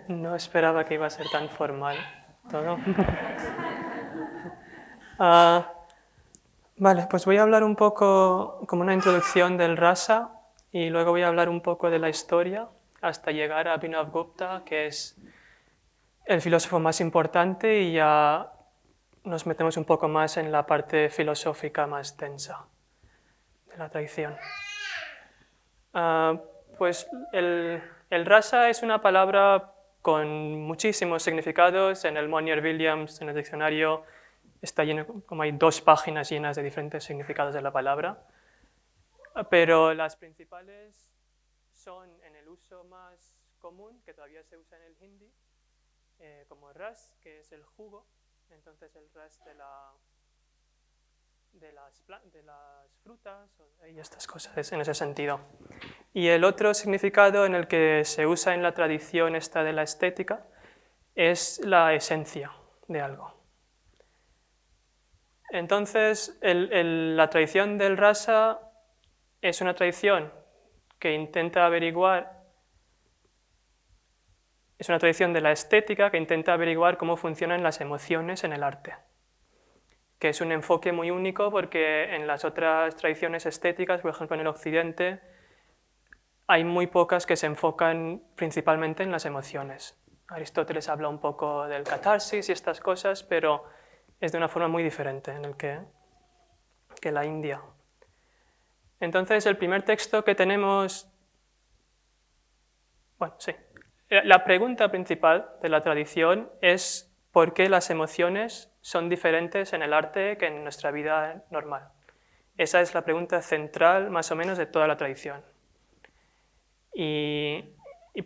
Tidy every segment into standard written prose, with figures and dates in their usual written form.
No esperaba que iba a ser tan formal todo. Ah, vale, pues voy a hablar un poco como una introducción del rasa y luego voy a hablar un poco de la historia hasta llegar a Abhinavgupta, que es el filósofo más importante, y ya nos metemos un poco más en la parte filosófica más densa de la tradición. Ah, pues el rasa es una palabra con muchísimos significados. En el Monier-Williams, en el diccionario, está lleno, como hay 2 páginas llenas de diferentes significados de la palabra. Pero las principales son en el uso más común, que todavía se usa en el hindi, como ras, que es el jugo. Entonces el ras de las frutas y estas cosas en ese sentido. Y el otro significado en el que se usa en la tradición esta de la estética es la esencia de algo. Entonces, la tradición del rasa es una tradición que intenta averiguar, es una tradición de la estética que intenta averiguar cómo funcionan las emociones en el arte, que es un enfoque muy único porque en las otras tradiciones estéticas, por ejemplo en el occidente, hay muy pocas que se enfocan principalmente en las emociones. Aristóteles habla un poco del catarsis y estas cosas, pero es de una forma muy diferente en el que la India. Entonces, el primer texto que tenemos, bueno, sí, la pregunta principal de la tradición es por qué las emociones son diferentes en el arte que en nuestra vida normal. Esa es la pregunta central, más o menos, de toda la tradición. Y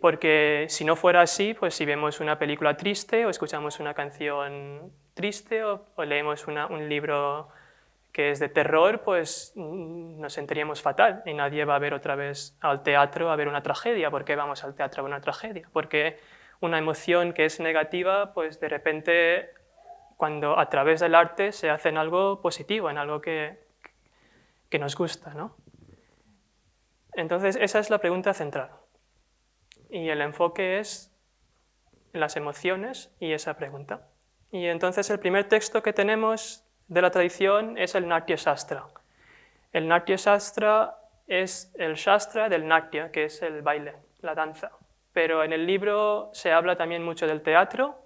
porque si no fuera así, pues si vemos una película triste o escuchamos una canción triste o leemos un libro que es de terror, pues nos sentiríamos fatal y nadie va a ver otra vez al teatro a ver una tragedia. ¿Por qué vamos al teatro a ver una tragedia? Porque una emoción que es negativa, pues de repente cuando a través del arte se hace en algo positivo, en algo que nos gusta, ¿no? Entonces esa es la pregunta central. Y el enfoque es las emociones y esa pregunta. Y entonces el primer texto que tenemos de la tradición es el Natya Shastra. El Natya Shastra es el Shastra del Natya, que es el baile, la danza. Pero en el libro se habla también mucho del teatro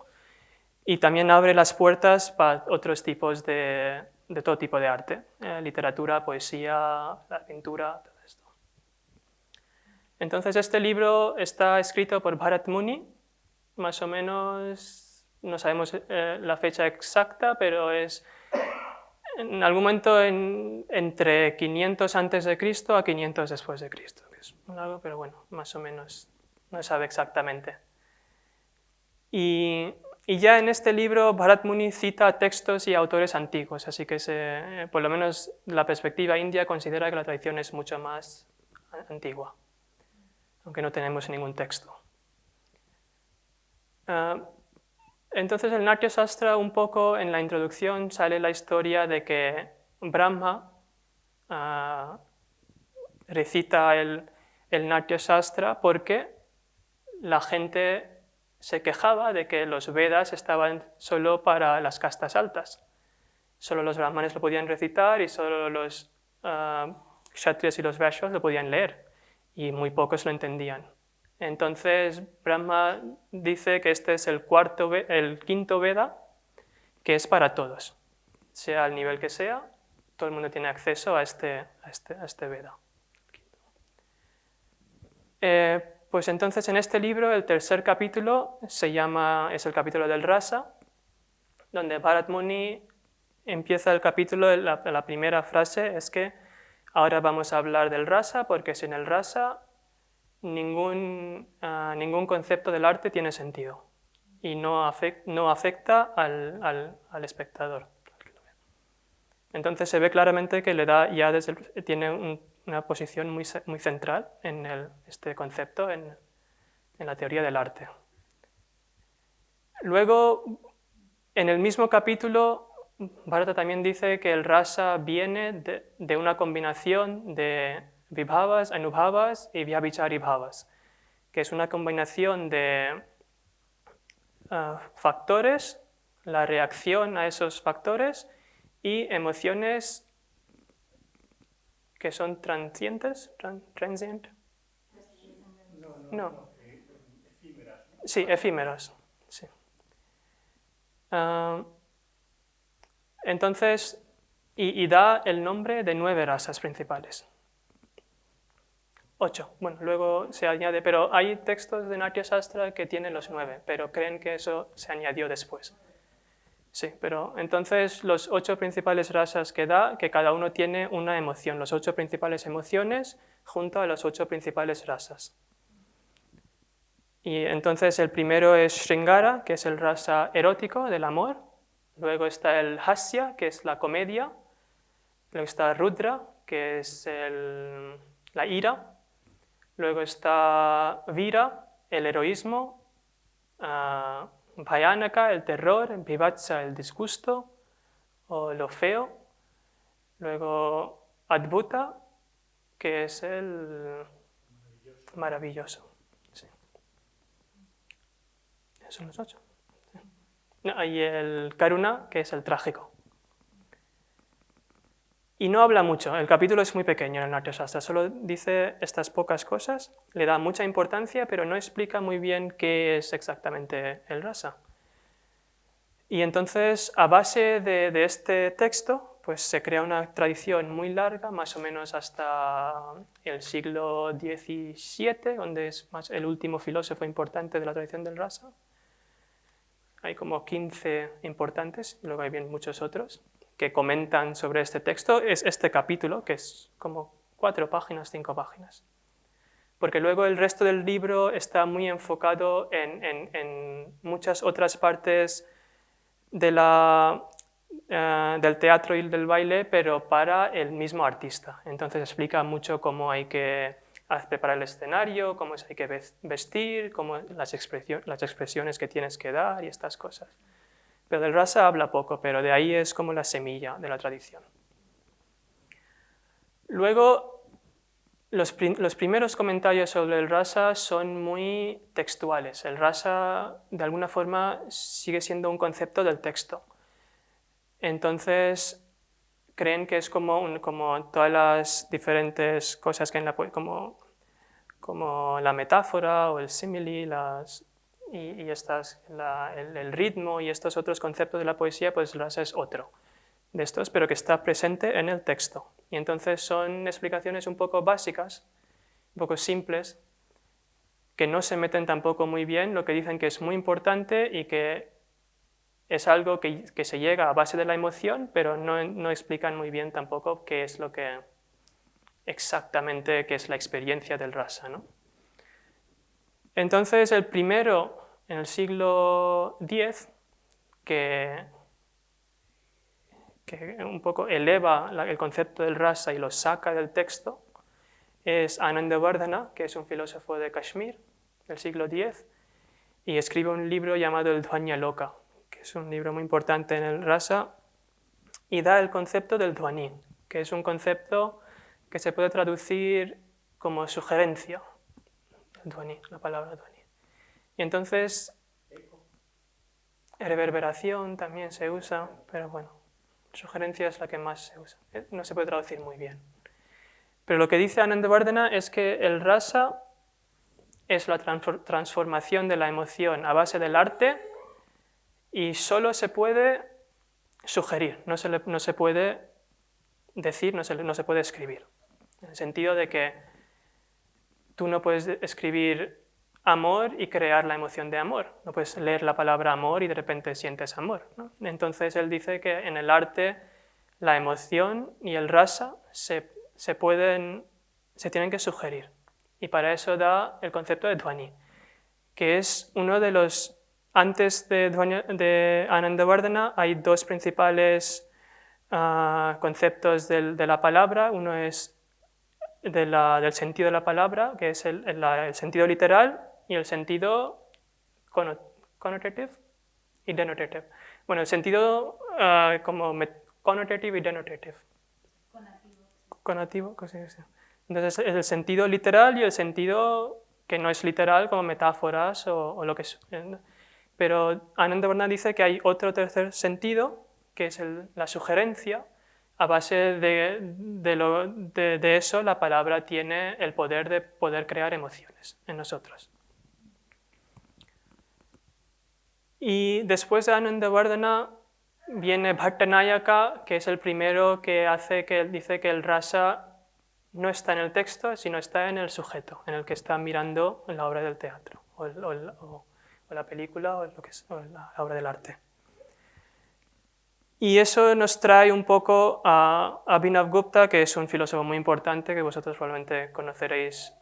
y también abre las puertas para otros tipos de todo tipo de arte, literatura, poesía, la pintura, todo esto. Entonces este libro está escrito por Bharat Muni, más o menos, no sabemos la fecha exacta, pero es en algún momento entre 500 antes de Cristo a 500 después de Cristo, que es algo, pero bueno, más o menos no se sabe exactamente. Y ya en este libro Bharat Muni cita textos y autores antiguos, así que por lo menos la perspectiva india considera que la tradición es mucho más antigua, aunque no tenemos ningún texto. Entonces el Natya Shastra, un poco en la introducción sale la historia de que Brahma recita el Natya Shastra porque la gente se quejaba de que los Vedas estaban solo para las castas altas. Solo los brahmanes lo podían recitar y solo los kshatriyas y los vaishyas lo podían leer y muy pocos lo entendían. Entonces Brahma dice que este es el quinto Veda, que es para todos, sea el nivel que sea, todo el mundo tiene acceso a este Veda. Pues entonces en este libro el tercer capítulo es el capítulo del rasa, donde Bharat Muni empieza el capítulo, la primera frase es que ahora vamos a hablar del rasa porque sin el rasa ningún concepto del arte tiene sentido y no afecta al espectador. Entonces se ve claramente que le da ya tiene una posición muy central en este concepto en la teoría del arte. Luego, en el mismo capítulo, Bharata también dice que el rasa viene de una combinación de vibhavas, anubhavas y vyabhichari bhavas, que es una combinación de factores, la reacción a esos factores y emociones que son transientes, transient. No. Efímeras, ¿no? Sí, efímeras. Sí. Entonces, y da el nombre de 9 razas principales. 8. Bueno, luego se añade, pero hay textos de Natya Shastra que tienen los 9, pero creen que eso se añadió después. Sí, pero entonces los 8 principales razas que da, que cada uno tiene una emoción, los 8 principales emociones junto a las 8 principales razas. Y entonces el primero es Shringara, que es el rasa erótico del amor. Luego está el Hasya, que es la comedia. Luego está Rudra, que es la ira. Luego está Vira, el heroísmo. Bhayanaka, el terror. Bhivatsa, el disgusto o lo feo. Luego Adbhuta, que es el maravilloso. Sí. Esos son los 8. Y el Karuna, que es el trágico. Y no habla mucho, el capítulo es muy pequeño en el Natya Shastra, solo dice estas pocas cosas, le da mucha importancia, pero no explica muy bien qué es exactamente el rasa. Y entonces, a base de este texto, pues se crea una tradición muy larga, más o menos hasta el siglo XVII, donde es el último filósofo importante de la tradición del rasa. Hay como 15 importantes, y luego hay bien muchos otros que comentan sobre este texto. Es este capítulo, que es como 4 páginas, 5 páginas. Porque luego el resto del libro está muy enfocado en muchas otras partes del teatro y del baile, pero para el mismo artista. Entonces explica mucho cómo hay que preparar el escenario, cómo hay que vestir, cómo las expresiones que tienes que dar y estas cosas. Pero del rasa habla poco, pero de ahí es como la semilla de la tradición. Luego, los primeros comentarios sobre el rasa son muy textuales. El rasa, de alguna forma, sigue siendo un concepto del texto. Entonces, creen que es como todas las diferentes cosas que en la poesía, como la metáfora o el símile, y el ritmo y estos otros conceptos de la poesía, pues el rasa es otro de estos, pero que está presente en el texto. Y entonces son explicaciones un poco básicas, un poco simples, que no se meten tampoco muy bien, lo que dicen que es muy importante y que es algo que se llega a base de la emoción, pero no explican muy bien tampoco qué es lo que exactamente qué es la experiencia del rasa, ¿no? Entonces el primero, en el siglo X, que un poco eleva el concepto del rasa y lo saca del texto, es Anandavardhana, que es un filósofo de Kashmir del siglo X, y escribe un libro llamado el Dhvanya Loka, que es un libro muy importante en el rasa, y da el concepto del dhvani, que es un concepto que se puede traducir como sugerencia, el dhvani, la palabra dhvani. Y entonces, reverberación también se usa, pero bueno, sugerencia es la que más se usa. No se puede traducir muy bien. Pero lo que dice Anandavardhana es que el rasa es la transformación de la emoción a base del arte y solo se puede sugerir, no se puede decir, no se puede escribir. En el sentido de que tú no puedes escribir amor y crear la emoción de amor. No puedes leer la palabra amor y de repente sientes amor, ¿no? Entonces él dice que en el arte la emoción y el rasa se tienen que sugerir. Y para eso da el concepto de dhvani, que es uno de los... Antes de Anandavardhana hay 2 principales conceptos de la palabra. Uno es del sentido de la palabra, que es el sentido literal, y el sentido connotative y denotative. Bueno, el sentido como connotative y denotative. Conativo, ¿qué es eso? Entonces es el sentido literal y el sentido que no es literal, como metáforas o lo que es. Pero Anandabardhana dice que hay otro tercer sentido, que es la sugerencia. A base de eso, la palabra tiene el poder de poder crear emociones en nosotros. Y después de Anandabardhana viene Bhattanayaka, que es el primero que dice que el rasa no está en el texto, sino está en el sujeto, en el que está mirando la obra del teatro, o la película, o la obra del arte. Y eso nos trae un poco a Abhinavgupta, que es un filósofo muy importante, que vosotros probablemente conoceréis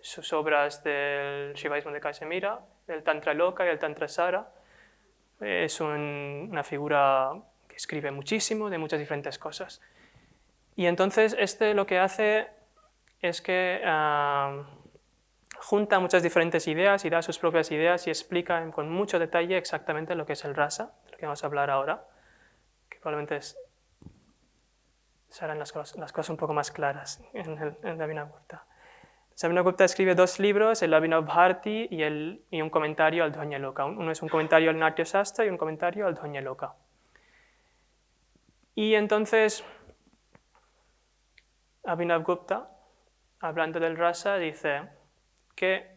sus obras del Shivaísmo de Casemira, el Tantra Loka y el Tantra Sara. Es una figura que escribe muchísimo de muchas diferentes cosas. Y entonces lo que hace es que junta muchas diferentes ideas y da sus propias ideas y explica con mucho detalle exactamente lo que es el rasa, de lo que vamos a hablar ahora, que probablemente se harán las cosas un poco más claras en el Abhinavgupta. Abhinavgupta escribe 2 libros, el Abhinavbharti y un comentario al Dhvanya Loka. Uno es un comentario al Natya Shastra y un comentario al Dhvanya Loka. Y entonces Abhinavgupta, hablando del rasa, dice que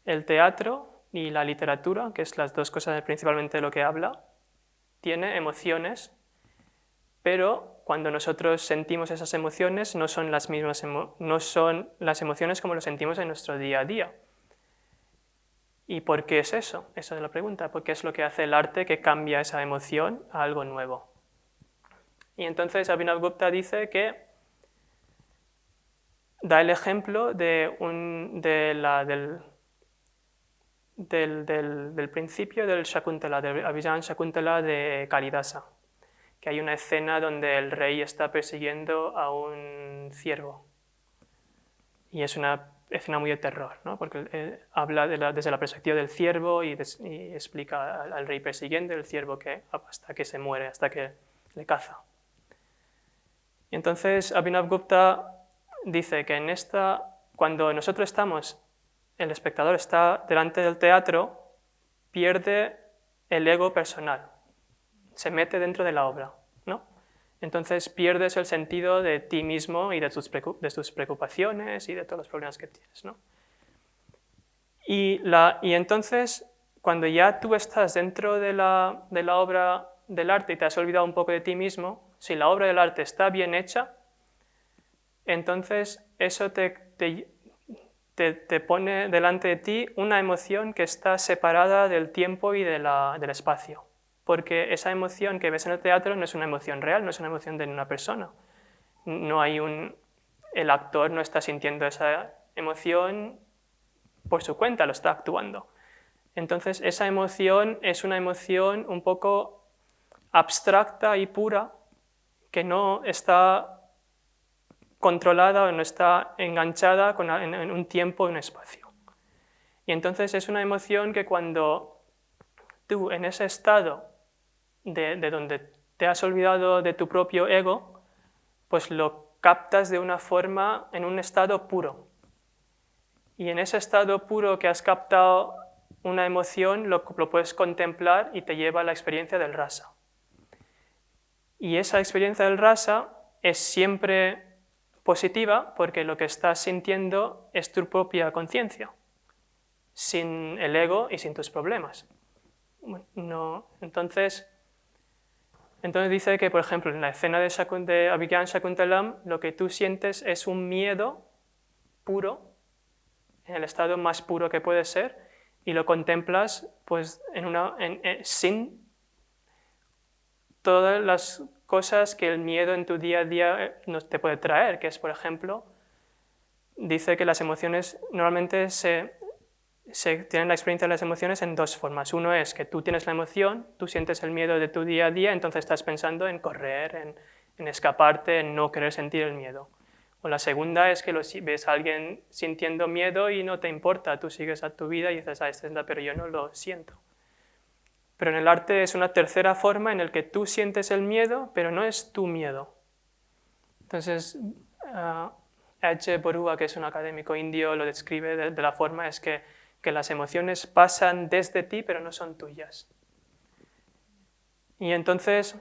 el teatro y la literatura, que es las 2 cosas principalmente de lo que habla, tiene emociones, pero cuando nosotros sentimos esas emociones no son las emociones como lo sentimos en nuestro día a día. ¿Y por qué es eso? Esa es la pregunta. ¿Por qué es lo que hace el arte que cambia esa emoción a algo nuevo? Y entonces Abhinavgupta dice que da el ejemplo del principio del Shakuntala, del Abhijan Shakuntala de Kalidasa, que hay una escena donde el rey está persiguiendo a un ciervo. Y es una escena muy de terror, ¿no? Porque habla desde la perspectiva del ciervo y explica al rey persiguiendo el ciervo hasta que se muere, hasta que le caza. Y entonces Abhinavgupta dice que cuando nosotros el espectador está delante del teatro, pierde el ego personal, se mete dentro de la obra, ¿no? Entonces pierdes el sentido de ti mismo y de tus preocupaciones y de todos los problemas que tienes, ¿no? Y entonces, cuando ya tú estás dentro de la obra del arte y te has olvidado un poco de ti mismo, si la obra del arte está bien hecha, entonces eso te pone delante de ti una emoción que está separada del tiempo y del espacio. Porque esa emoción que ves en el teatro no es una emoción real, no es una emoción de una persona. El actor no está sintiendo esa emoción por su cuenta, lo está actuando. Entonces esa emoción es una emoción un poco abstracta y pura que no está controlada o no está enganchada en un tiempo y un espacio. Y entonces es una emoción que cuando tú en ese estado de donde te has olvidado de tu propio ego, pues lo captas de una forma en un estado puro. Y en ese estado puro que has captado una emoción, lo puedes contemplar y te lleva a la experiencia del rasa. Y esa experiencia del rasa es siempre positiva porque lo que estás sintiendo es tu propia conciencia, sin el ego y sin tus problemas. Entonces dice que, por ejemplo, en la escena de Abhijan Shakuntalam, lo que tú sientes es un miedo puro, en el estado más puro que puede ser, y lo contemplas pues, sin todas las cosas que el miedo en tu día a día te puede traer, que es, por ejemplo, dice que las emociones normalmente tienen la experiencia de las emociones en 2 formas. Uno es que tú tienes la emoción, tú sientes el miedo de tu día a día, entonces estás pensando en correr, en escaparte, en no querer sentir el miedo. O la segunda es que ves a alguien sintiendo miedo y no te importa, tú sigues a tu vida y dices, pero yo no lo siento. Pero en el arte es una tercera forma en la que tú sientes el miedo, pero no es tu miedo. Entonces, H. Borua, que es un académico indio, lo describe de la forma es que que las emociones pasan desde ti pero no son tuyas. Y entonces,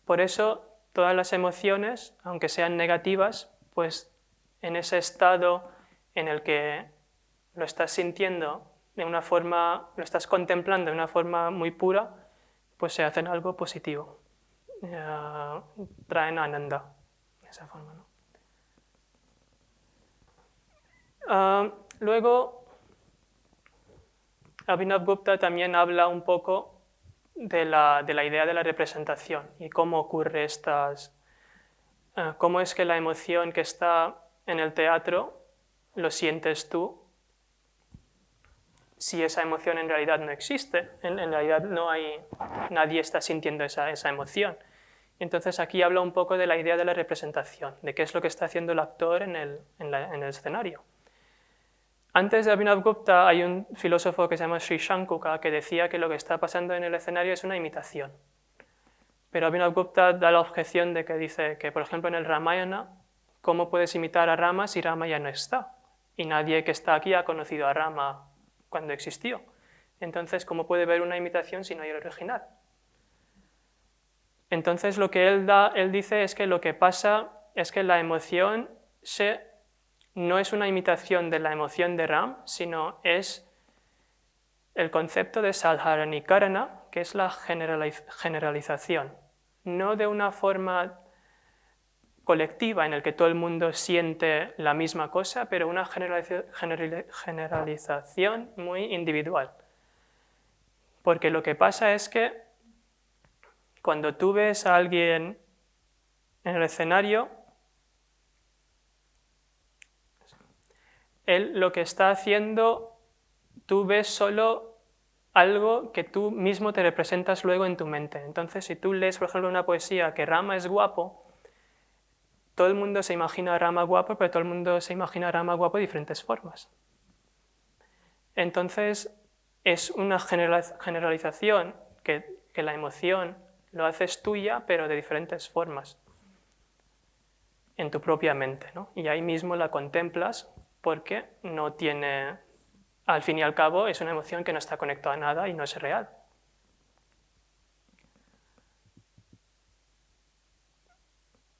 por eso todas las emociones, aunque sean negativas, pues en ese estado en el que lo estás sintiendo de una forma, lo estás contemplando de una forma muy pura, pues se hacen algo positivo, traen ananda, de esa forma, ¿no? Luego, Abhinavgupta también habla un poco de la idea de la representación y cómo ocurre cómo es que la emoción que está en el teatro lo sientes tú, si esa emoción en realidad no existe, en realidad nadie está sintiendo esa emoción. Entonces aquí habla un poco de la idea de la representación, de qué es lo que está haciendo el actor en el escenario. Antes de Abhinavgupta hay un filósofo que se llama Sri Shankuka que decía que lo que está pasando en el escenario es una imitación. Pero Abhinavgupta da la objeción de que dice que, por ejemplo, en el Ramayana, ¿cómo puedes imitar a Rama si Rama ya no está? Y nadie que está aquí ha conocido a Rama cuando existió. Entonces, ¿cómo puede haber una imitación si no hay el original? Entonces, lo que él dice es que lo que pasa es que la emoción no es una imitación de la emoción de Ram, sino es el concepto de Sadharanikarana, que es la generalización, no de una forma colectiva en la que todo el mundo siente la misma cosa, pero una generalización muy individual. Porque lo que pasa es que cuando tú ves a alguien en el escenario, él lo que está haciendo, tú ves solo algo que tú mismo te representas luego en tu mente. Entonces, si tú lees, por ejemplo, una poesía que Rama es guapo, todo el mundo se imagina a Rama guapo, pero todo el mundo se imagina a Rama guapo de diferentes formas. Entonces, es una generalización que la emoción lo haces tuya, pero de diferentes formas, en tu propia mente, ¿no? Y ahí mismo la contemplas porque no tiene, al fin y al cabo, es una emoción que no está conectada a nada y no es real.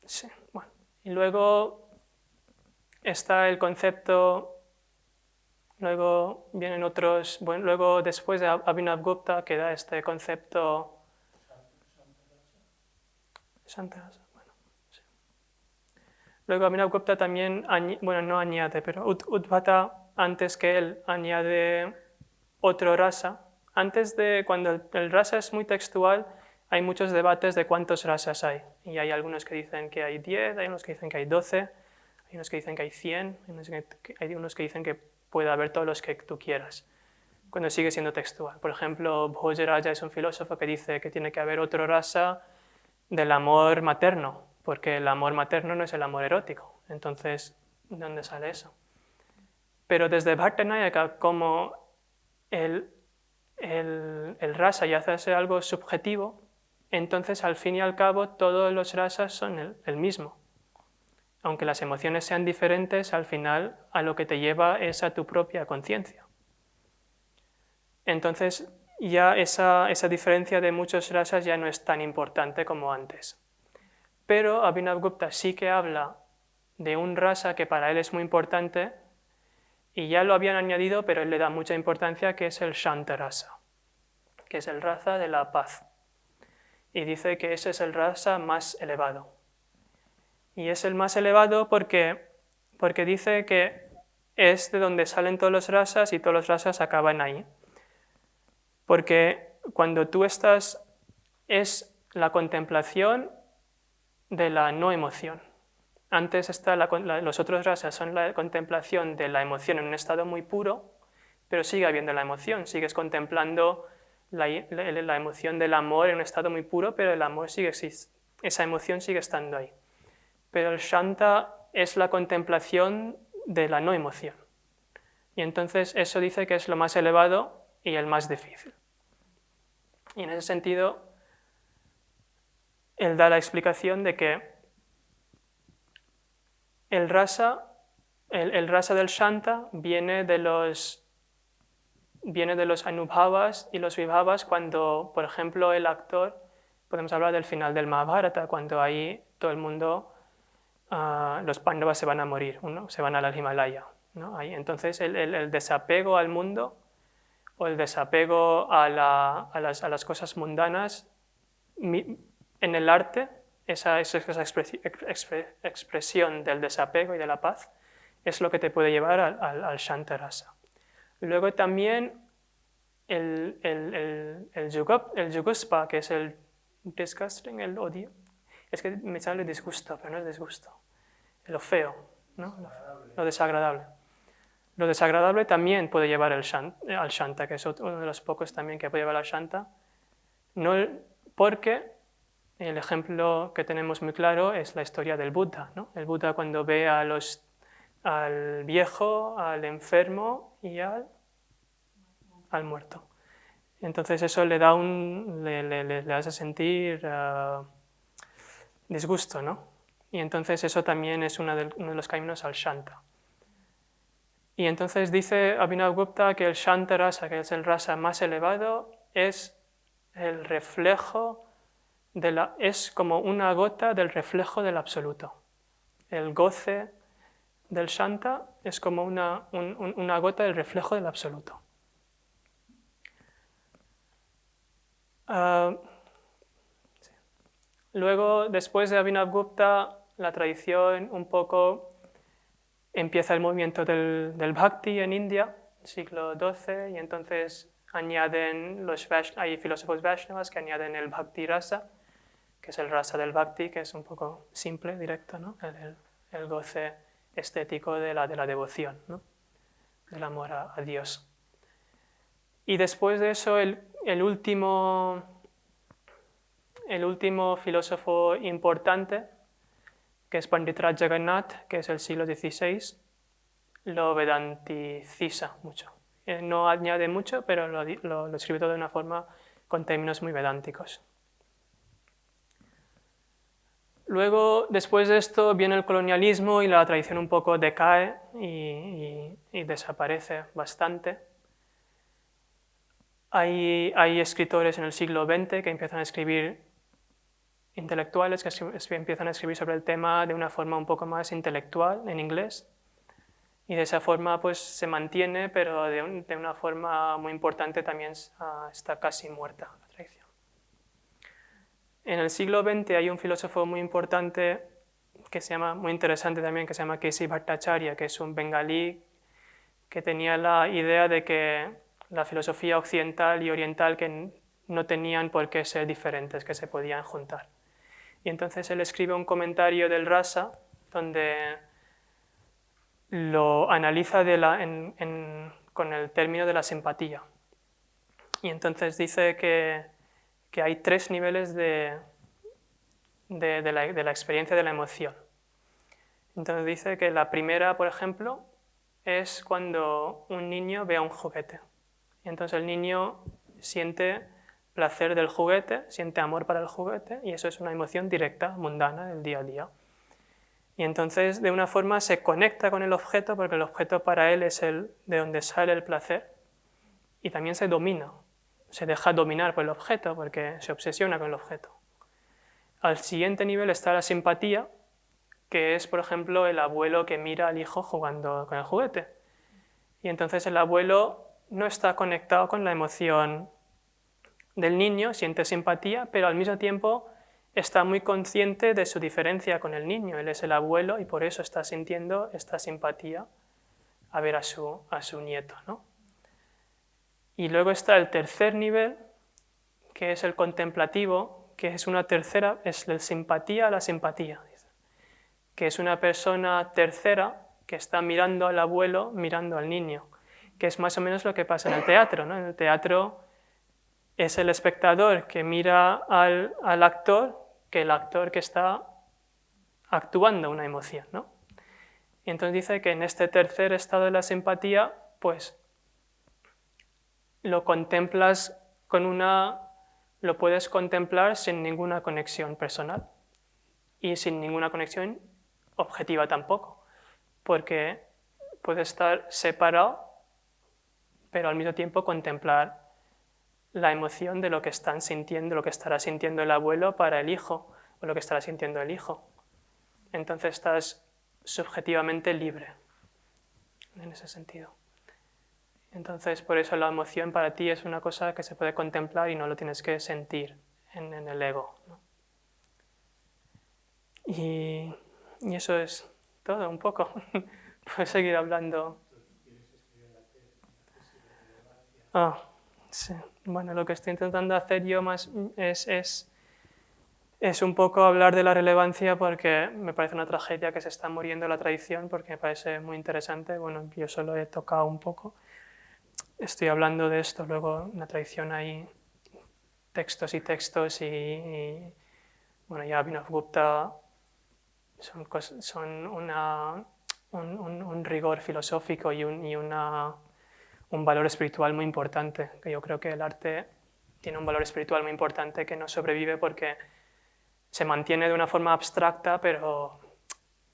Sí, bueno. Y luego está el concepto, luego vienen otros, bueno, luego después de Abhinavgupta queda este concepto Shantarasa, bueno, sí. Luego Abhinavgupta también, bueno, no añade, pero Udvata, antes que él, añade otro rasa. Antes de, cuando el rasa es muy textual, hay muchos debates de cuántos rasas hay. Y hay algunos que dicen que hay 10, hay unos que dicen que hay 12, hay unos que dicen que hay 100, hay unos que dicen que puede haber todos los que tú quieras, cuando sigue siendo textual. Por ejemplo, Bhojaraja es un filósofo que dice que tiene que haber otro rasa del amor materno, porque el amor materno no es el amor erótico. Entonces, ¿de dónde sale eso? Pero desde Bhattanayaka, como el rasa ya hace algo subjetivo, entonces al fin y al cabo todos los rasas son el mismo. Aunque las emociones sean diferentes, al final a lo que te lleva es a tu propia conciencia. Entonces ya esa diferencia de muchos rasas ya no es tan importante como antes. Pero Abhinavgupta sí que habla de un rasa que para él es muy importante, y ya lo habían añadido, pero él le da mucha importancia, que es el Shantarasa, que es el rasa de la paz. Y dice que ese es el rasa más elevado. Y es el más elevado porque dice que es de donde salen todos los rasas y todos los rasas acaban ahí. Porque cuando tú estás, es la contemplación de la no emoción. Antes está los otros rasas son la contemplación de la emoción en un estado muy puro, pero sigue habiendo la emoción, sigues contemplando la emoción del amor en un estado muy puro, pero el amor esa emoción sigue estando ahí. Pero el Shanta es la contemplación de la no emoción. Y entonces eso dice que es lo más elevado y el más difícil. Y en ese sentido, él da la explicación de que el rasa del Shanta viene de los viene de los Anubhavas, y los Vibhavas cuando, por ejemplo, el actor, podemos hablar del final del Mahabharata, cuando ahí todo el mundo, los Pándavas se van a morir, ¿no? Se van al Himalaya, ¿no? Ahí, entonces el desapego al mundo o el desapego a las cosas mundanas en el arte, esa expresión del desapego y de la paz, es lo que te puede llevar al Shantarasa. Luego también el Yuguspa, que es el disgusting, el odio. Es que me sale disgusto, pero no es disgusto. Lo feo, ¿no? Lo desagradable. Lo desagradable también puede llevar al Shanta, que es uno de los pocos también que puede llevar al Shanta. No porque el ejemplo que tenemos muy claro es la historia del Buda, ¿no? El Buda cuando ve al viejo, al enfermo y al muerto. Entonces eso le da le hace sentir disgusto, ¿no? Y entonces eso también es uno de los caminos al Shanta. Y entonces dice Abhinavagupta que el Shanta Rasa, que es el rasa más elevado, es el reflejo es como una gota del reflejo del absoluto. El goce del Shanta es como una gota del reflejo del absoluto. Sí. Luego, después de Abhinavagupta, la tradición un poco empieza el movimiento del Bhakti en India, siglo XII, y entonces hay filósofos Vaishnavas que añaden el Bhakti Rasa, que es el rasa del Bhakti, que es un poco simple, directo, ¿no? El goce estético de la devoción, ¿no? Del amor a Dios. Y después de eso, el último filósofo importante, que es Panditraj Jagannath, que es el siglo XVI, lo vedanticiza mucho. No añade mucho, pero lo escribe todo de una forma con términos muy vedánticos. Luego, después de esto, viene el colonialismo y la tradición un poco decae y desaparece bastante. Hay escritores en el siglo XX que empiezan a escribir, intelectuales que empiezan a escribir sobre el tema de una forma un poco más intelectual en inglés, y de esa forma pues se mantiene, pero de una forma muy importante también está casi muerta la tradición. En el siglo XX hay un filósofo muy importante muy interesante también, que se llama K.C. Bhattacharya, que es un bengalí que tenía la idea de que la filosofía occidental y oriental que no tenían por qué ser diferentes, que se podían juntar. Y entonces él escribe un comentario del Rasa donde lo analiza con el término de la simpatía. Y entonces dice que hay 3 niveles de la experiencia de la emoción. Entonces dice que la primera, por ejemplo, es cuando un niño ve un juguete. Y entonces el niño siente placer del juguete, siente amor para el juguete, y eso es una emoción directa, mundana, del día a día. Y entonces de una forma se conecta con el objeto, porque el objeto para él es de donde sale el placer, y también se domina, se deja dominar por el objeto, porque se obsesiona con el objeto. Al siguiente nivel está la simpatía, que es, por ejemplo, el abuelo que mira al hijo jugando con el juguete. Y entonces el abuelo no está conectado con la emoción del niño, siente simpatía, pero al mismo tiempo está muy consciente de su diferencia con el niño. Él es el abuelo y por eso está sintiendo esta simpatía a ver a su nieto, ¿no? Y luego está el tercer nivel, que es el contemplativo, que es es la simpatía a la simpatía, que es una persona tercera que está mirando al abuelo, mirando al niño, que es más o menos lo que pasa en el teatro, ¿no? En el teatro es el espectador que mira al actor, que el actor que está actuando una emoción, ¿no? Y entonces dice que en este tercer estado de la simpatía, pues lo contemplas lo puedes contemplar sin ninguna conexión personal y sin ninguna conexión objetiva tampoco, porque puede estar separado pero al mismo tiempo contemplar la emoción de lo que están sintiendo, lo que estará sintiendo el abuelo para el hijo, o lo que estará sintiendo el hijo. Entonces estás subjetivamente libre en ese sentido. Entonces, por eso la emoción para ti es una cosa que se puede contemplar y no lo tienes que sentir en el ego, ¿no? Y eso es todo, un poco. Puedo seguir hablando. Sí. Bueno, lo que estoy intentando hacer yo más es un poco hablar de la relevancia, porque me parece una tragedia que se está muriendo la tradición, porque me parece muy interesante. Bueno, yo solo he tocado un poco. Estoy hablando de esto, luego en la tradición hay textos y textos y bueno, ya Abhinavagupta son un rigor filosófico y un valor espiritual muy importante, que yo creo que el arte tiene un valor espiritual muy importante que no sobrevive porque se mantiene de una forma abstracta, pero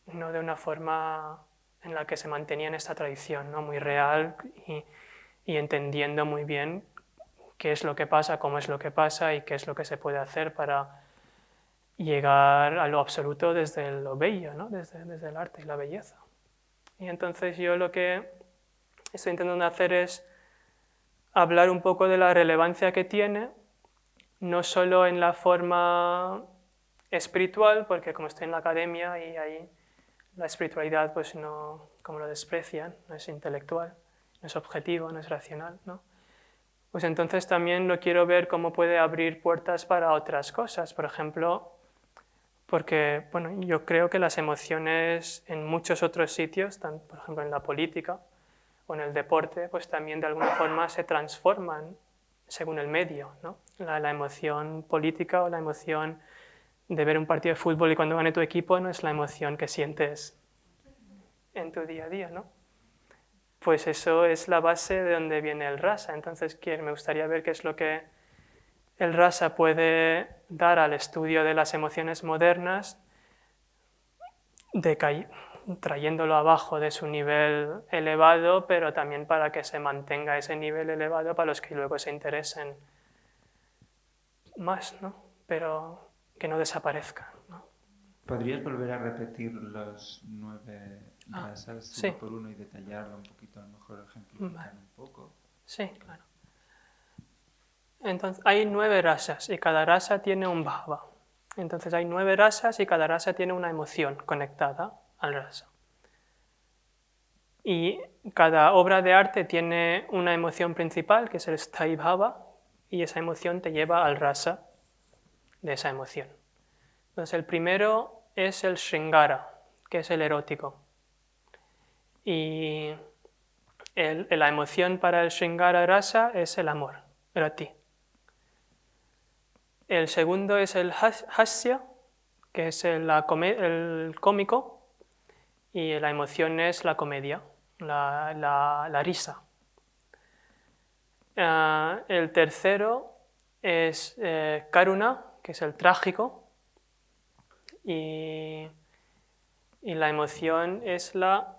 no de una forma en la que se mantenía en esta tradición, ¿no? Muy real y entendiendo muy bien qué es lo que pasa, cómo es lo que pasa y qué es lo que se puede hacer para llegar a lo absoluto desde lo bello, ¿no? desde el arte y la belleza. Y entonces yo lo que estoy intentando hacer es hablar un poco de la relevancia que tiene, no solo en la forma espiritual, porque como estoy en la academia y ahí la espiritualidad pues no, como lo desprecian, no es intelectual, no es objetivo, no es racional, ¿no? Pues entonces también lo quiero ver cómo puede abrir puertas para otras cosas, por ejemplo, porque bueno, yo creo que las emociones en muchos otros sitios, por ejemplo en la política o en el deporte, pues también de alguna forma se transforman según el medio, ¿no? La emoción política o la emoción de ver un partido de fútbol y cuando gane tu equipo no es la emoción que sientes en tu día a día, ¿no? Pues eso es la base de donde viene el rasa. Entonces me gustaría ver qué es lo que el rasa puede dar al estudio de las emociones modernas, trayéndolo abajo de su nivel elevado, pero también para que se mantenga ese nivel elevado para los que luego se interesen más, ¿no? Pero que no desaparezca, ¿no? ¿Podrías volver a repetir los 9 rasas sí. uno por uno y detallarlo un poquito, a lo mejor ejemplificar un poco? Sí, claro. Entonces, hay 9 rasas y cada rasa tiene un bhava. Entonces hay 9 rasas y cada rasa tiene una emoción conectada al rasa. Y cada obra de arte tiene una emoción principal, que es el sthai bhava, y esa emoción te lleva al rasa de esa emoción. Entonces el primero es el Shringara, que es el erótico. Y la emoción para el Shringara rasa es el amor, rati. El segundo es el Hasya, que es el cómico, y la emoción es la comedia, la risa. El tercero es Karuna, que es el trágico, y la emoción es la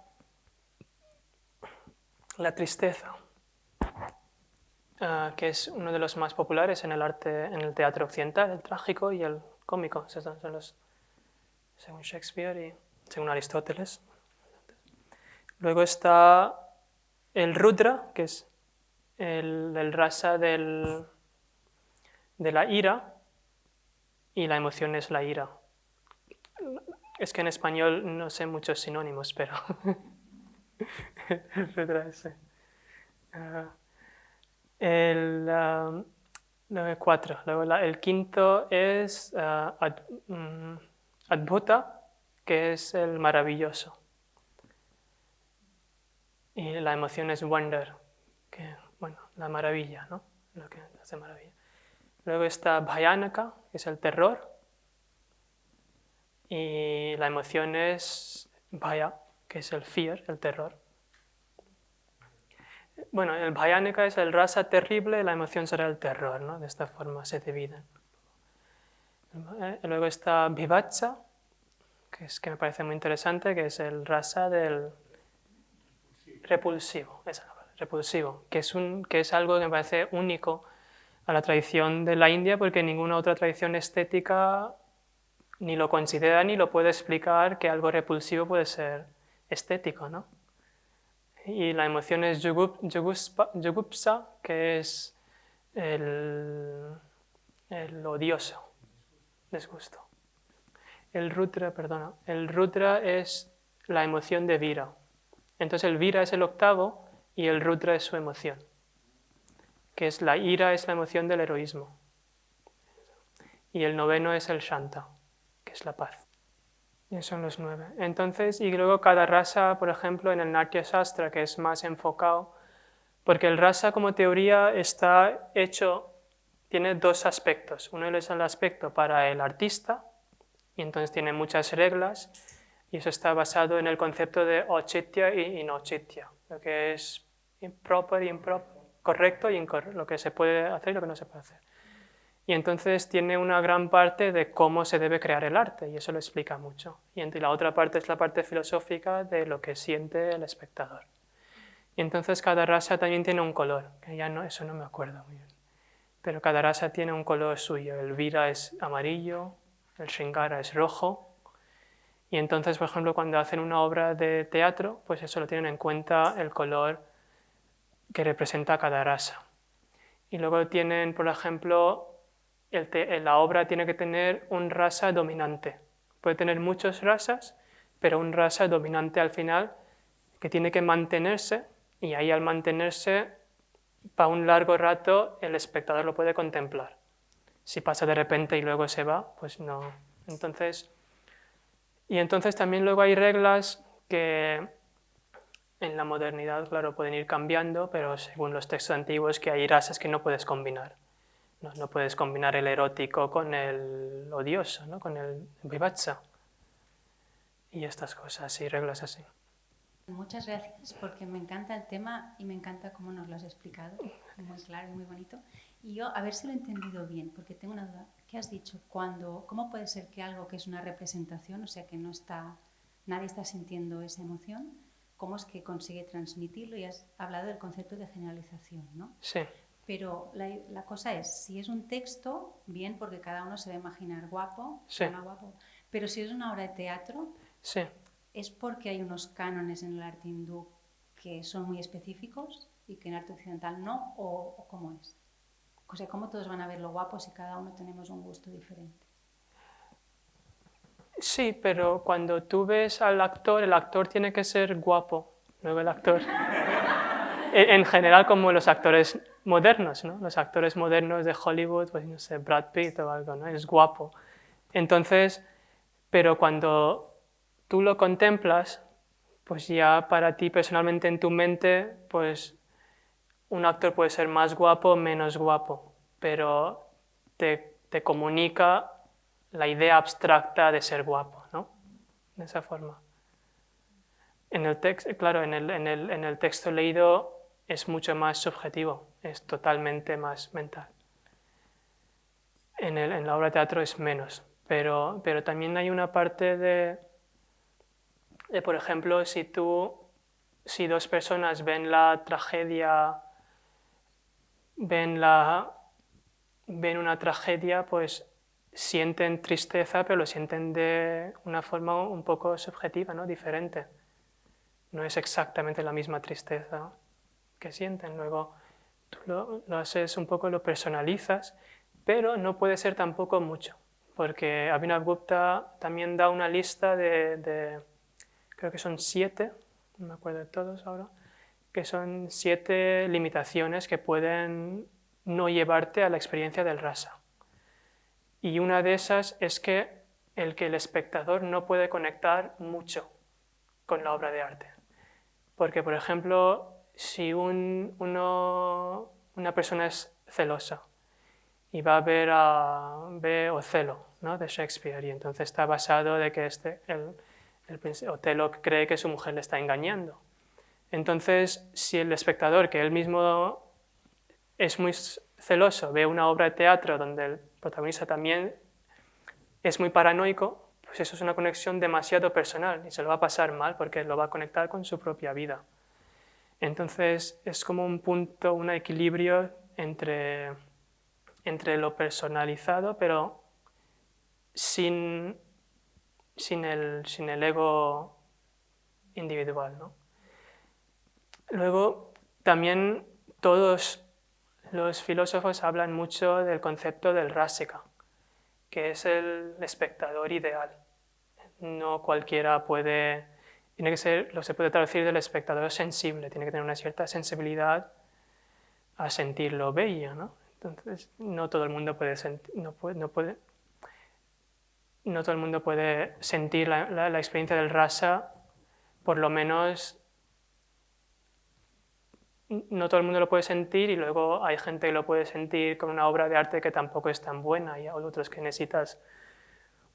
tristeza, que es uno de los más populares en el arte, en el teatro occidental, el trágico y el cómico. Esos son los, según Shakespeare y según Aristóteles. Luego está el Rudra, que es el rasa de la ira, y la emoción es la ira. Es que en español no sé muchos sinónimos, pero el Rudra ese. El 4. Luego el quinto es Adbhuta, que es el maravilloso. Y la emoción es wonder, que, bueno, la maravilla, ¿no? Lo que hace maravilla. Luego está Bhayanaka, que es el terror. Y la emoción es Bhaya, que es el fear, el terror. Bueno, el Bhayanaka es el rasa terrible, la emoción será el terror, ¿no? De esta forma se dividen. Luego está Vivatsa, que me parece muy interesante, que es el rasa del repulsivo, esa es la palabra, repulsivo, que es algo que me parece único a la tradición de la India, porque ninguna otra tradición estética ni lo considera ni lo puede explicar que algo repulsivo puede ser estético, ¿no? Y la emoción es jugupsa, que es el odioso, disgusto. El rudra es la emoción de vira. Entonces el vira es el octavo y el rudra es su emoción, que es la ira, es la emoción del heroísmo. Y el noveno es el shanta, que es la paz. Y esos son los 9. Entonces, y luego cada rasa, por ejemplo, en el Natya Shastra, que es más enfocado, porque el rasa como teoría está hecho, tiene dos aspectos. Uno es el aspecto para el artista, y entonces tiene muchas reglas, y eso está basado en el concepto de ochitya y inauchitya, lo que es improper, correcto y incorrecto, lo que se puede hacer y lo que no se puede hacer. Y entonces tiene una gran parte de cómo se debe crear el arte, y eso lo explica mucho. Y la otra parte es la parte filosófica de lo que siente el espectador. Y entonces cada rasa también tiene un color, que ya no, eso no me acuerdo muy bien. Pero cada rasa tiene un color suyo. El vira es amarillo, el shringara es rojo. Y entonces, por ejemplo, cuando hacen una obra de teatro, pues eso lo tienen en cuenta el color que representa cada rasa. Y luego tienen, por ejemplo, la obra tiene que tener un rasa dominante. Puede tener muchos rasas, pero un rasa dominante al final que tiene que mantenerse, y ahí al mantenerse, para un largo rato el espectador lo puede contemplar. Si pasa de repente y luego se va, pues no. Entonces también luego hay reglas que en la modernidad, claro, pueden ir cambiando, pero según los textos antiguos que hay rasas que no puedes combinar. No puedes combinar el erótico con el odioso, ¿no? Con el vivatsa. Y estas cosas y reglas así. Muchas gracias porque me encanta el tema y me encanta cómo nos lo has explicado, muy claro y muy bonito. Y yo, a ver si lo he entendido bien, porque tengo una duda. ¿Qué has dicho? ¿Cómo puede ser que algo que es una representación, o sea que nadie está sintiendo esa emoción, cómo es que consigue transmitirlo? Y has hablado del concepto de generalización, ¿no? Sí. Pero la cosa es, si es un texto, bien, porque cada uno se va a imaginar guapo, Sí. o no guapo, pero si es una obra de teatro, Sí. ¿es porque hay unos cánones en el arte hindú que son muy específicos y que en el arte occidental no? ¿O cómo es? O sea, ¿cómo todos van a ver lo guapo si cada uno tenemos un gusto diferente? Sí, pero cuando tú ves al actor, el actor tiene que ser guapo. Luego el actor, en general como los actores modernos, ¿no? Los actores modernos de Hollywood, pues no sé, Brad Pitt o algo, ¿no? Es guapo. Entonces, pero cuando tú lo contemplas, pues ya para ti personalmente en tu mente, pues un actor puede ser más guapo o menos guapo, pero te comunica la idea abstracta de ser guapo, ¿no? De esa forma. En el texto, claro, en el texto leído es mucho más subjetivo, es totalmente más mental. En la obra de teatro es menos, pero también hay una parte de por ejemplo, si dos personas ven la tragedia, ven una tragedia, pues sienten tristeza, pero lo sienten de una forma un poco subjetiva, ¿no? Diferente. No es exactamente la misma tristeza que sienten. Luego tú lo haces un poco, lo personalizas, pero no puede ser tampoco mucho, porque Abhinavgupta también da una lista creo que son 7, no me acuerdo de todos ahora, que son 7 limitaciones que pueden no llevarte a la experiencia del rasa. Y una de esas es que el espectador no puede conectar mucho con la obra de arte. Porque, por ejemplo, si una persona es celosa y va a ver Otelo, ¿no? De Shakespeare, y entonces está basado de que Otelo cree que su mujer le está engañando. Entonces, si el espectador, que él mismo es muy celoso, ve una obra de teatro donde el protagonista también es muy paranoico, pues eso es una conexión demasiado personal y se lo va a pasar mal porque lo va a conectar con su propia vida. Entonces es como un punto, un equilibrio entre lo personalizado, pero sin el ego individual, ¿no? Luego, también todos los filósofos hablan mucho del concepto del rasika, que es el espectador ideal. No cualquiera puede, tiene que ser, lo se puede traducir del espectador sensible, tiene que tener una cierta sensibilidad a sentir lo bello, ¿no? Entonces, no todo el mundo puede no todo el mundo puede sentir la experiencia del rasa, por lo menos no todo el mundo lo puede sentir, y luego hay gente que lo puede sentir con una obra de arte que tampoco es tan buena, y hay otros que necesitas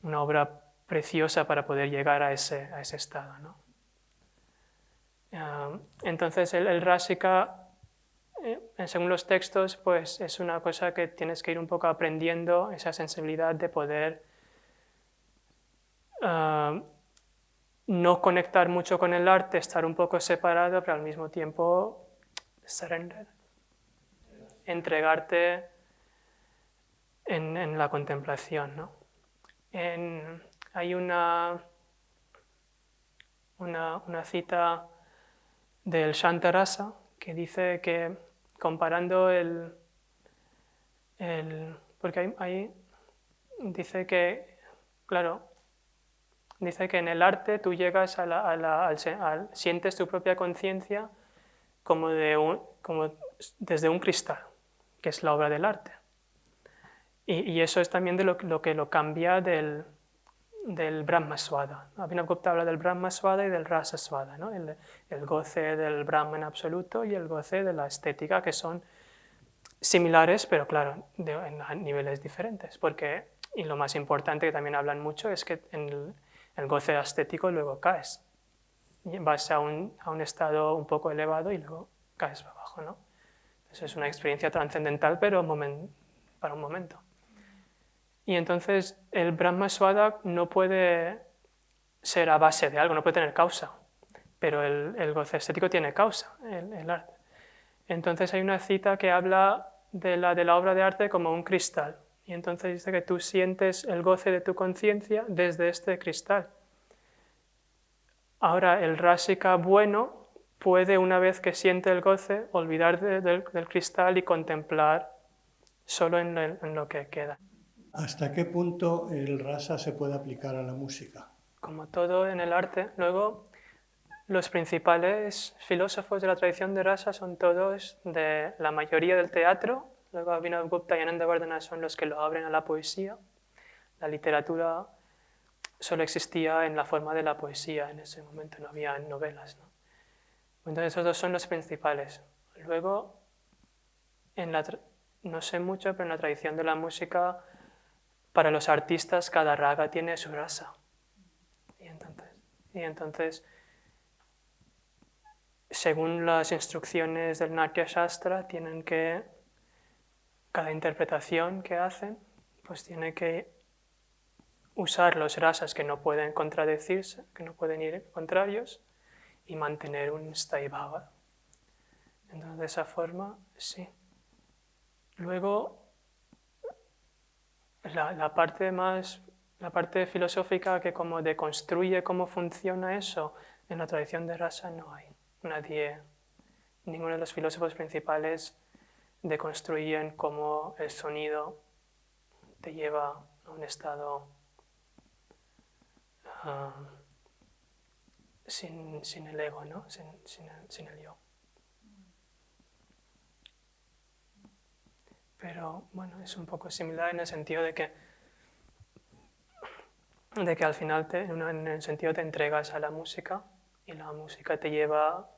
una obra preciosa para poder llegar a ese estado, ¿no? Entonces el rásika, según los textos, pues es una cosa que tienes que ir un poco aprendiendo, esa sensibilidad de poder no conectar mucho con el arte, estar un poco separado, pero al mismo tiempo surrender, entregarte en la contemplación, ¿no? Hay una cita del Shantarasa que dice que, comparando porque dice que, claro, dice que en el arte tú llegas sientes tu propia conciencia como desde un cristal, que es la obra del arte. Y eso es también de lo que lo cambia del Brahmaswada. Abhinavagupta habla del Brahmaswada y del Rasaswada, ¿no? El goce del Brahma en absoluto y el goce de la estética, que son similares, pero claro, a niveles diferentes. Y lo más importante, que también hablan mucho, es que en el goce estético luego caes. Vas a un estado un poco elevado y luego caes para abajo, ¿no? Entonces es una experiencia trascendental, pero para un momento. Y entonces el Brahmaswada no puede ser a base de algo, no puede tener causa, pero el goce estético tiene causa, el arte. Entonces hay una cita que habla de la obra de arte como un cristal, y entonces dice que tú sientes el goce de tu conciencia desde este cristal. Ahora el rásika bueno puede, una vez que siente el goce, olvidar del cristal y contemplar solo en lo que queda. ¿Hasta qué punto el rasa se puede aplicar a la música? Como todo en el arte, luego los principales filósofos de la tradición de rasa son todos de la mayoría del teatro, luego Abhinavagupta y Anandavardhana son los que lo abren a la poesía. La literatura solo existía en la forma de la poesía en ese momento, no había novelas, ¿no? Entonces esos dos son los principales. Luego, no sé mucho, pero en la tradición de la música, para los artistas cada raga tiene su rasa. Y entonces, según las instrucciones del Natya Shastra, cada interpretación que hacen, pues tiene que usar los rasas que no pueden contradecirse, que no pueden ir contrarios, y mantener un sthayi-bhava. Entonces, de esa forma, sí. Luego, la parte filosófica que como deconstruye cómo funciona eso, en la tradición de rasa no hay. Ninguno de los filósofos principales deconstruyen cómo el sonido te lleva a un estado sin el ego, ¿no? sin el yo. Pero bueno, es un poco similar en el sentido de que al final en el sentido te entregas a la música y la música te lleva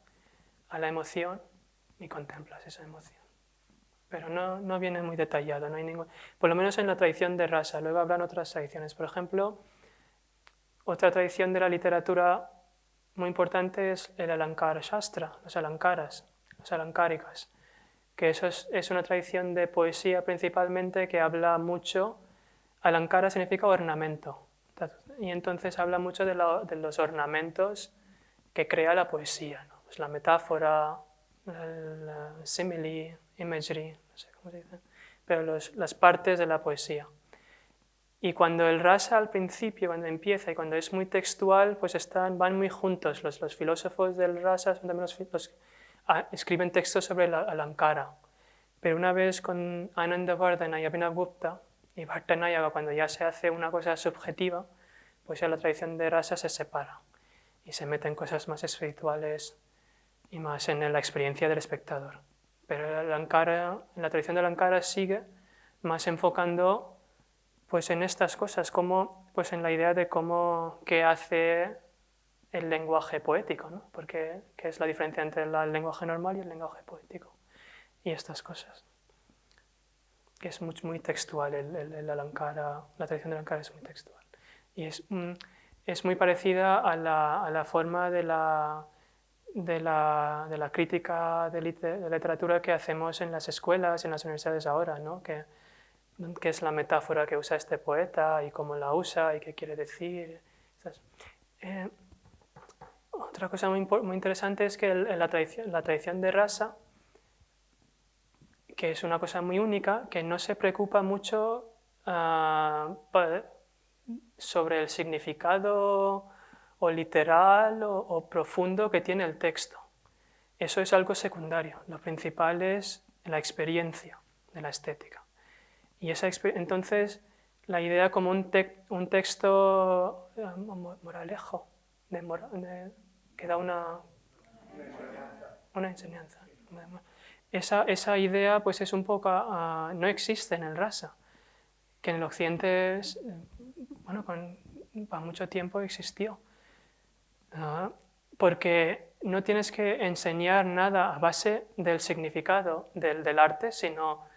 a la emoción y contemplas esa emoción. Pero no viene muy detallado, no hay por lo menos en la tradición de rasa. Luego habrán otras tradiciones. Por ejemplo, otra tradición de la literatura muy importante es el Alankara Shastra, los alankaras, las alankarikas, que eso es una tradición de poesía principalmente que habla mucho. Alankara significa ornamento, y entonces habla mucho de los ornamentos que crea la poesía, ¿no? Pues la metáfora, la simile, imagery, no sé cómo se dice, pero las partes de la poesía. Y cuando el rasa al principio, cuando empieza y cuando es muy textual, pues van muy juntos. Los filósofos del rasa son también escriben textos sobre el alankara. Pero una vez con Anandavardhana y Abhinavagupta y Bhattanayaga, cuando ya se hace una cosa subjetiva, pues ya la tradición de rasa se separa y se mete en cosas más espirituales y más en la experiencia del espectador. Pero la tradición del alankara sigue más enfocando pues en estas cosas, pues en la idea de qué hace el lenguaje poético, ¿no? Porque qué es la diferencia entre el lenguaje normal y el lenguaje poético. Y estas cosas. Que es muy textual, el alankara, la tradición del alankara es muy textual. Y es muy parecida a la forma de la crítica de literatura que hacemos en las escuelas, en las universidades ahora, ¿no? Que es la metáfora que usa este poeta y cómo la usa y qué quiere decir. Otra cosa muy interesante es que la tradición de rasa, que es una cosa muy única, que no se preocupa mucho sobre el significado o literal o profundo que tiene el texto. Eso es algo secundario. Lo principal es la experiencia de la estética. Y entonces la idea como un texto moralejo, que da una enseñanza. Esa idea pues es un poco, no existe en el rasa, que en el occidente para mucho tiempo existió. Porque no tienes que enseñar nada a base del significado del arte, sino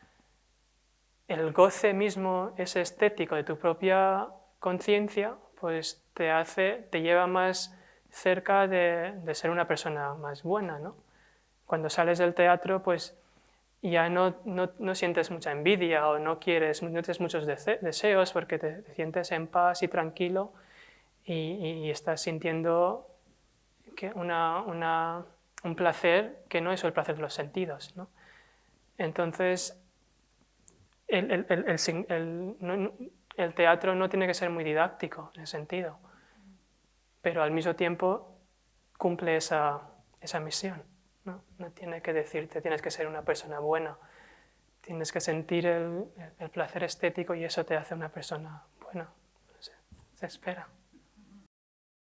el goce mismo, ese estético de tu propia conciencia, pues te lleva más cerca de ser una persona más buena, ¿no? Cuando sales del teatro, pues ya no sientes mucha envidia o no tienes muchos deseos porque te sientes en paz y tranquilo y estás sintiendo un placer que no es el placer de los sentidos, ¿no? Entonces, el teatro no tiene que ser muy didáctico en ese sentido, pero al mismo tiempo cumple esa misión. No tiene que decirte, tienes que ser una persona buena, tienes que sentir el placer estético y eso te hace una persona buena. Se espera.